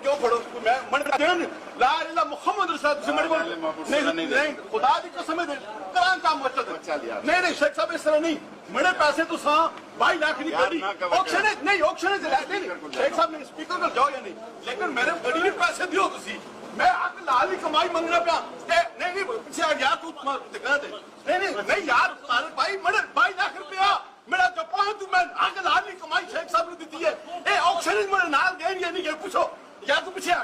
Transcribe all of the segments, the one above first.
کیوں پڑھو میں لا الہ محمد رسول اللہ نہیں خدا دی قسم ہے قرآن کا مقصد نہیں شیخ صاحب اس طرح نہیں میرے پیسے تو ساں 22 لاکھ نہیں کری آکشن نہیں آکشن سے لیتے نہیں شیخ صاحب نے اسپیکر کو جاؤ یا نہیں لیکن میرے بڑی بھی پیسے دیو تسی میں حق لال کمائی منگنا پیا نہیں پیچھے آ گیا تو دکھا دے نہیں یار بھائی میرے 22 لاکھ روپیہ میرا جاپان تو میں حق لال کمائی شیخ صاحب نے دیتی ہے اے آکشن میرے نال گئے یا نہیں گئے پوچھو یا تو پیچھے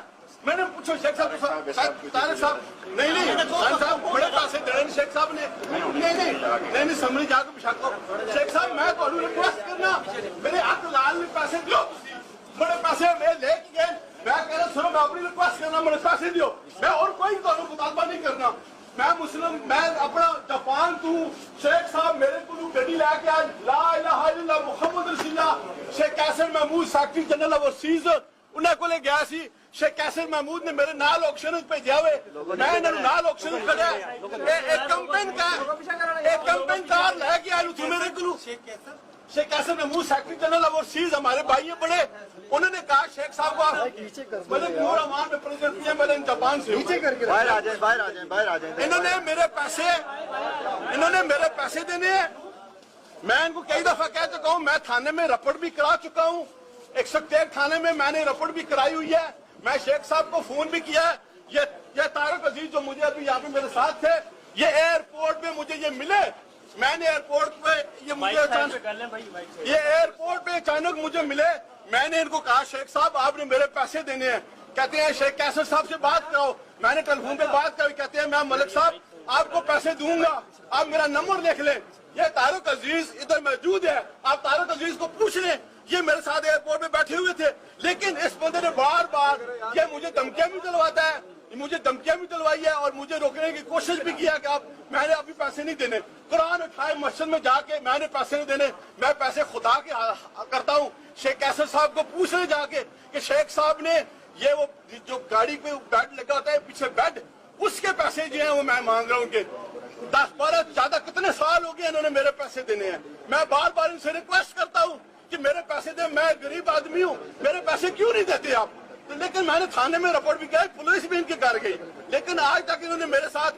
میں نے پوچھو شیخ صاحب طارق صاحب نہیں صاحب بڑے پیسے دے شیخ صاحب نے نہیں سمجھ جا کے پچھا کو شیخ صاحب میں تو ریکویسٹ کرنا میرے حق لال نے پیسے دیو بڑے پیسے میں لے کے گئے میں کہہ رہا سنو میں اپنی ریکویسٹ کرنا میرے پیسے دیو میں اور کوئی تو مطالبہ نہیں کرنا میں مسلم میں اپنا جاپان تو شیخ صاحب میرے کو گڈی لے کے آج لا الہ الا اللہ محمد رسول اللہ شیخ کیسر محمود سیکرٹری جنرل اوورسیز انہیں کو لے گیا سی شیخ کیسر محمود نے میرے نال آکشن پہ جا ہوئے میں انہوں نال آکشن کھڑیا ایک کمپین کار لے کے آئے تھے میرے کو شیخ کیسر محمود سیکرٹری جنرل اوورسیز ہمارے بھائی ہیں بڑے انہوں نے کہا شیخ صاحب کو ملک نور امان میں پریزنٹ کیا میں جاپان سے باہر آ جائیں انہوں نے میرے پیسے دینے ہیں میں ان کو کئی دفعہ کہہ چکا ہوں میں تھانے میں رپورٹ بھی کرا چکا ہوں 113 تھانے میں میں نے رپورٹ بھی کرائی ہوئی ہے میں شیخ صاحب کو فون بھی کیا ہے یہ طارق عزیز جو مجھے ابھی یہاں پہ میرے ساتھ تھے یہ ایئرپورٹ پہ مجھے یہ ملے میں نے ایئرپورٹ پہ یہ ایئرپورٹ پہ اچانک مجھے ملے میں نے ان کو کہا شیخ صاحب آپ نے میرے پیسے دینے ہیں کہتے ہیں شیخ کیسر صاحب سے بات کراؤ میں نے ٹیلی فون پہ بات کرائی کہتے ہیں میں ملک صاحب آپ کو پیسے دوں گا آپ میرا نمبر لکھ لیں یہ طارق عزیز ادھر موجود ہے آپ طارق عزیز کو پوچھ لیں یہ میرے ساتھ ایئرپورٹ میں بیٹھے ہوئے تھے لیکن اس بندے نے بار بار یہ مجھے دھمکیاں بھی دلواتا ہے مجھے دھمکیاں بھی دلوائی ہے اور مجھے روکنے کی کوشش بھی کیا کہ میں نے ابھی پیسے نہیں دینے قرآن اٹھائے مسجد میں جا کے میں نے پیسے نہیں دینے میں پیسے خدا کے کرتا ہوں شیخ کیسر صاحب کو پوچھ لے جا کے کہ شیخ صاحب نے یہ وہ جو گاڑی پہ بیڈ لگا ہوتا ہے پیچھے بیڈ اس کے پیسے جو ہیں وہ میں مانگ رہا ہوں کہ 10-12 زیادہ کتنے سال ہو گئے انہوں نے میرے پیسے دینے ہیں میں بار بار ان سے ریکویسٹ کرتا ہوں کہ میرے پیسے دیں میں غریب آدمی ہوں میرے پیسے کیوں نہیں دیتے آپ لیکن میں نے تھانے میں رپورٹ بھی کیا پولیس بھی ان کے گھر گئی لیکن آج تک انہوں نے میرے ساتھ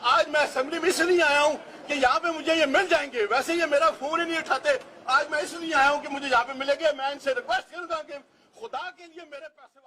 آج میں اسمبلی میں اس لیے آیا ہوں کہ یہاں پہ مجھے یہ مل جائیں گے ویسے یہ میرا فون ہی نہیں اٹھاتے آج میں اس لیے آیا ہوں کہ مجھے یہاں پہ ملے گے میں ان سے ریکویسٹ کروں گا کہ خدا کے لیے میرے پیسے